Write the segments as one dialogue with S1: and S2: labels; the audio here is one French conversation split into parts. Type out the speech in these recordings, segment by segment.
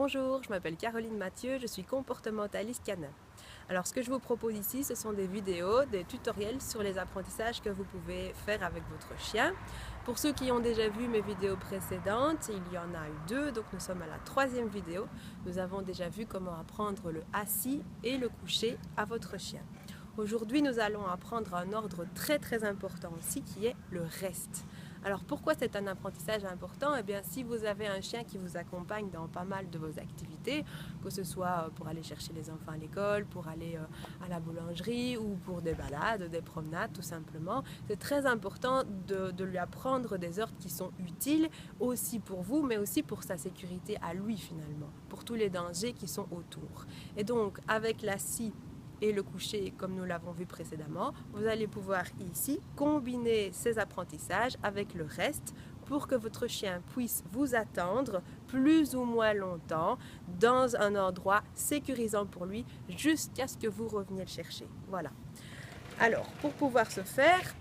S1: Bonjour, je m'appelle Caroline Mathieu, je suis comportementaliste canin. Alors ce que je vous propose ici, ce sont des vidéos, des tutoriels sur les apprentissages que vous pouvez faire avec votre chien. Pour ceux qui ont déjà vu mes vidéos précédentes, il y en a eu deux, donc nous sommes à la troisième vidéo. Nous avons déjà vu comment apprendre le assis et le coucher à votre chien. Aujourd'hui, nous allons apprendre un ordre très important aussi qui est le reste. Alors pourquoi c'est un apprentissage important? Eh bien, si vous avez un chien qui vous accompagne dans pas mal de vos activités, que ce soit pour aller chercher les enfants à l'école, pour aller à la boulangerie ou pour des balades, des promenades tout simplement, c'est très important de lui apprendre des ordres qui sont utiles aussi pour vous, mais aussi pour sa sécurité à lui finalement, pour tous les dangers qui sont autour. Et donc, avec la scie et le coucher, comme nous l'avons vu précédemment, vous allez pouvoir ici combiner ces apprentissages avec le reste pour que votre chien puisse vous attendre plus ou moins longtemps dans un endroit sécurisant pour lui jusqu'à ce que vous reveniez le chercher. Voilà. Alors, pour pouvoir ce faire,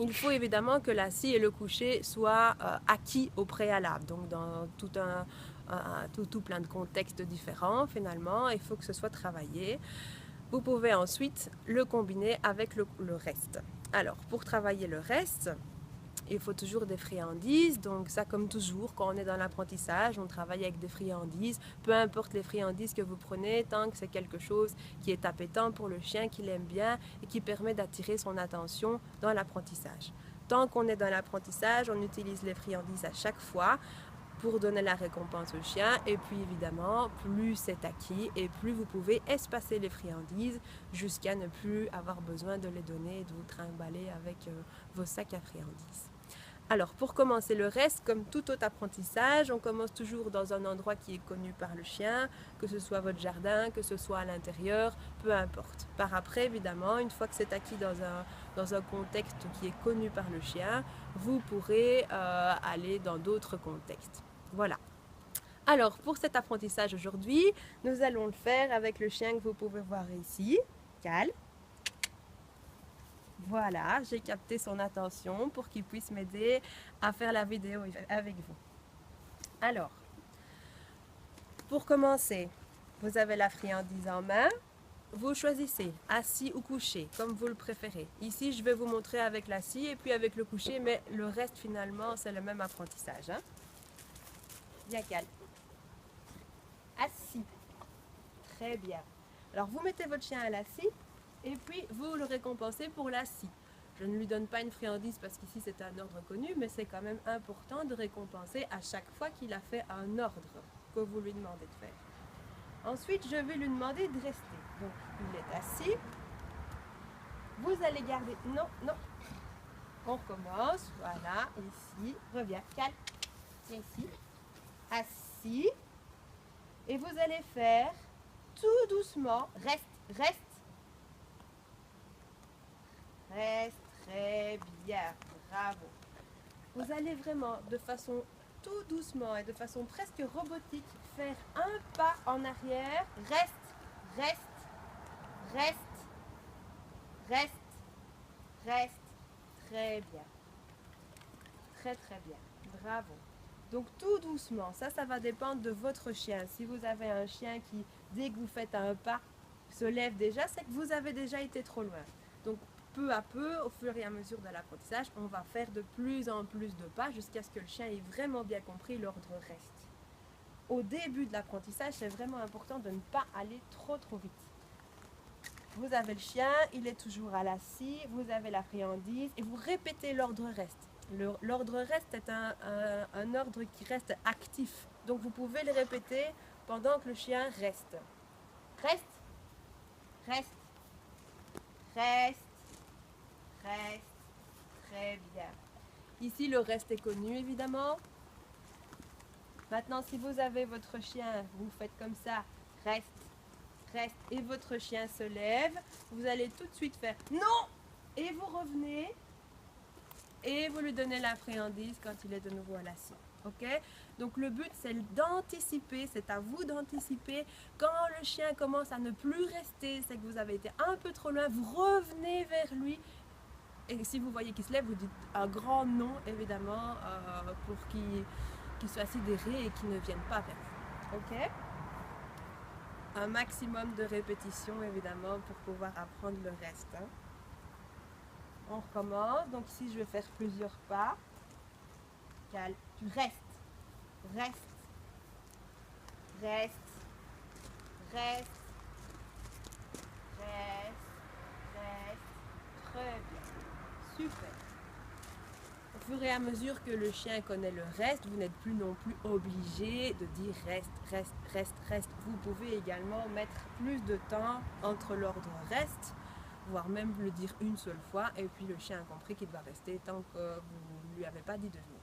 S1: il faut évidemment que la scie et le coucher soient acquis au préalable, donc dans tout plein de contextes différents finalement, il faut que ce soit travaillé. Vous pouvez ensuite le combiner avec le reste. Alors, pour travailler le reste, il faut toujours des friandises. Donc ça, comme toujours, quand on est dans l'apprentissage, on travaille avec des friandises. Peu importe les friandises que vous prenez, tant que c'est quelque chose qui est appétant pour le chien, qu'il aime bien et qui permet d'attirer son attention dans l'apprentissage. Tant qu'on est dans l'apprentissage, on utilise les friandises à chaque fois pour donner la récompense au chien. Et puis évidemment, plus c'est acquis et plus vous pouvez espacer les friandises jusqu'à ne plus avoir besoin de les donner et de vous trimballer avec vos sacs à friandises. Alors pour commencer le reste, comme tout autre apprentissage, on commence toujours dans un endroit qui est connu par le chien, que ce soit votre jardin, que ce soit à l'intérieur, peu importe. Par après, évidemment, une fois que c'est acquis dans un contexte qui est connu par le chien, vous pourrez aller dans d'autres contextes. Voilà. Alors pour cet apprentissage aujourd'hui, nous allons le faire avec le chien que vous pouvez voir ici, Cal. Voilà, j'ai capté son attention pour qu'il puisse m'aider à faire la vidéo avec vous. Alors, pour commencer, vous avez la friandise en main. Vous choisissez assis ou couché, comme vous le préférez. Ici, je vais vous montrer avec l'assis et puis avec le couché, mais le reste, finalement, c'est le même apprentissage. Hein? Bien calme. Assis. Très bien. Alors, vous mettez votre chien à l'assis et puis vous le récompensez pour l'assis. Je ne lui donne pas une friandise parce qu'ici c'est un ordre connu, mais c'est quand même important de récompenser à chaque fois qu'il a fait un ordre que vous lui demandez de faire. Ensuite, je vais lui demander de rester. Donc, il est assis. Vous allez garder... Non, non. On recommence. Voilà, ici. Reviens, calme. Ici. Assis. Et vous allez faire tout doucement. Reste, reste. Reste, très bien. Bravo. Vous allez vraiment, de façon tout doucement et de façon presque robotique, faire un pas en arrière. Reste, reste, reste, reste, reste. Très bien. Très bien. Bravo. Donc tout doucement, ça va dépendre de votre chien. Si vous avez un chien qui, dès que vous faites un pas, se lève déjà, c'est que vous avez déjà été trop loin. Donc peu à peu, au fur et à mesure de l'apprentissage, on va faire de plus en plus de pas jusqu'à ce que le chien ait vraiment bien compris l'ordre reste. Au début de l'apprentissage, c'est vraiment important de ne pas aller trop vite. Vous avez le chien, il est toujours à la scie, vous avez la friandise et vous répétez l'ordre reste. L'ordre reste est un ordre qui reste actif. Donc vous pouvez le répéter pendant que le chien reste. Reste, reste, reste, reste. Très bien. Ici, le reste est connu, évidemment. Maintenant, si vous avez votre chien, vous faites comme ça, reste, reste, et votre chien se lève, vous allez tout de suite faire non, et vous revenez, et vous lui donnez la friandise quand il est de nouveau à la scie. Ok? Donc le but, c'est d'anticiper, c'est à vous d'anticiper. Quand le chien commence à ne plus rester, c'est que vous avez été un peu trop loin, vous revenez vers lui. Et si vous voyez qu'il se lève, vous dites un grand non, évidemment, pour qu'il soit sidéré et qu'il ne vienne pas vers vous. Ok? un maximum de répétitions évidemment pour pouvoir apprendre le reste. Hein. On recommence, donc ici je vais faire plusieurs pas. Calme, tu restes, reste, reste, reste, reste, reste, très bien, super. Au fur et à mesure que le chien connaît le reste, vous n'êtes plus non plus obligé de dire reste, reste, reste, reste. Vous pouvez également mettre plus de temps entre l'ordre reste, voire même le dire une seule fois, et puis le chien a compris qu'il doit rester tant que vous ne lui avez pas dit de venir.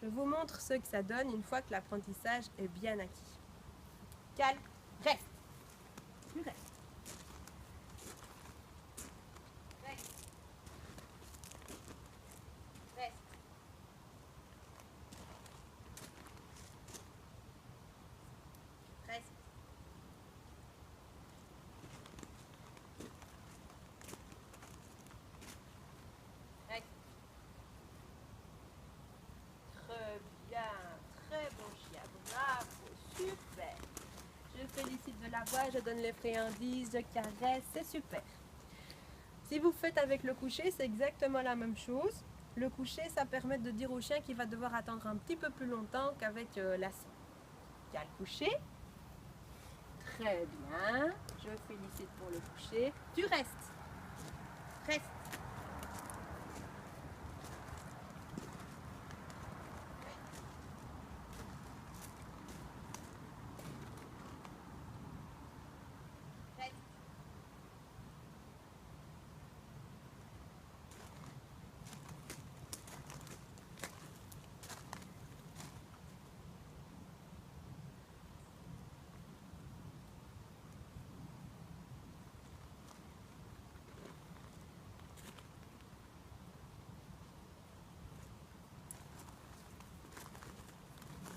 S1: Je vous montre ce que ça donne une fois que l'apprentissage est bien acquis. Calme, reste, tu restes. Très bon chien, bravo, super. Je félicite de la voix, je donne les friandises, je caresse, c'est super. Si vous faites avec le coucher, c'est exactement la même chose. Le coucher, ça permet de dire au chien qu'il va devoir attendre un petit peu plus longtemps qu'avec l'assis. Il y a le coucher. Très bien. Je félicite pour le coucher. Tu restes. Reste.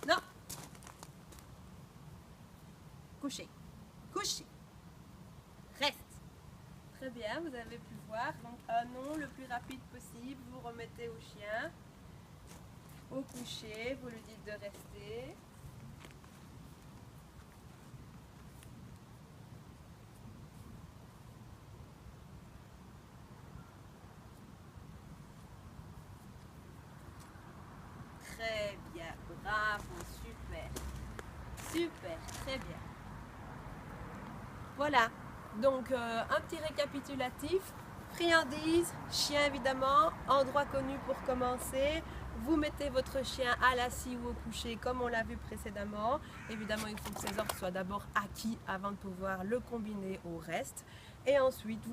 S1: Non. Coucher. Coucher. Reste. Très bien, vous avez pu voir. Donc un non le plus rapide possible. Vous remettez au chien. Au coucher, vous lui dites de rester. Très bien, bravo, super, super, très bien. Voilà, donc un petit récapitulatif. Friandises, chien évidemment, endroit connu pour commencer. Vous mettez votre chien à l'assis ou au coucher comme on l'a vu précédemment. Évidemment, il faut que ces ordres soient d'abord acquis avant de pouvoir le combiner au reste. Et ensuite,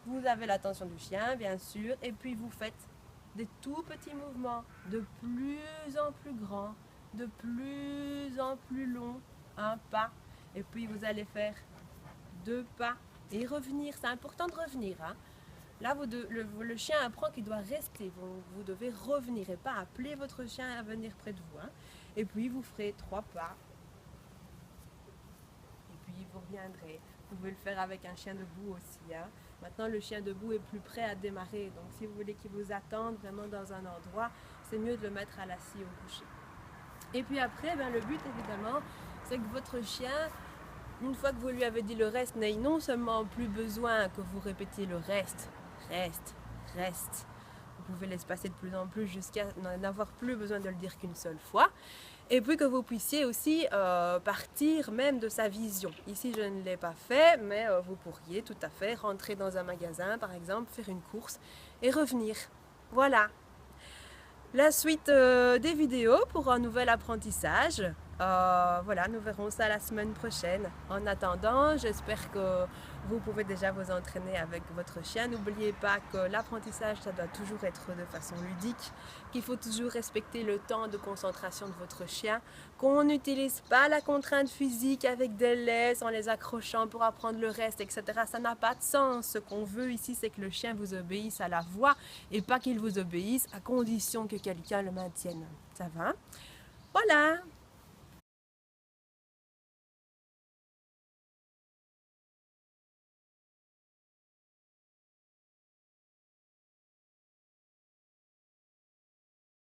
S1: vous avez l'attention du chien, bien sûr, et puis vous faites des tout petits mouvements, de plus en plus grands, de plus en plus longs, un pas, et puis vous allez faire 2 pas et revenir. C'est important de revenir. Hein. Là, le chien apprend qu'il doit rester. Vous devez revenir et pas appeler votre chien à venir près de vous. Hein. Et puis vous ferez 3 pas. Et puis vous reviendrez. Vous pouvez le faire avec un chien debout aussi. Hein. Maintenant, le chien debout est plus prêt à démarrer. Donc, si vous voulez qu'il vous attende vraiment dans un endroit, c'est mieux de le mettre à l'assis au coucher. Et puis après, le but, évidemment, c'est que votre chien, une fois que vous lui avez dit le reste, n'ait non seulement plus besoin que vous répétiez le reste, reste, reste. Vous pouvez l'espacer de plus en plus jusqu'à n'avoir plus besoin de le dire qu'une seule fois. Et puis que vous puissiez aussi partir même de sa vision. Ici, je ne l'ai pas fait, mais vous pourriez tout à fait rentrer dans un magasin, par exemple, faire une course et revenir. Voilà. La suite des vidéos pour un nouvel apprentissage. Voilà, nous verrons ça la semaine prochaine. En attendant, j'espère que vous pouvez déjà vous entraîner avec votre chien. N'oubliez pas que l'apprentissage, ça doit toujours être de façon ludique, qu'il faut toujours respecter le temps de concentration de votre chien, qu'on n'utilise pas la contrainte physique avec des laisses en les accrochant pour apprendre le reste, etc. Ça n'a pas de sens. Ce qu'on veut ici, c'est que le chien vous obéisse à la voix et pas qu'il vous obéisse à condition que quelqu'un le maintienne. Ça va? Voilà!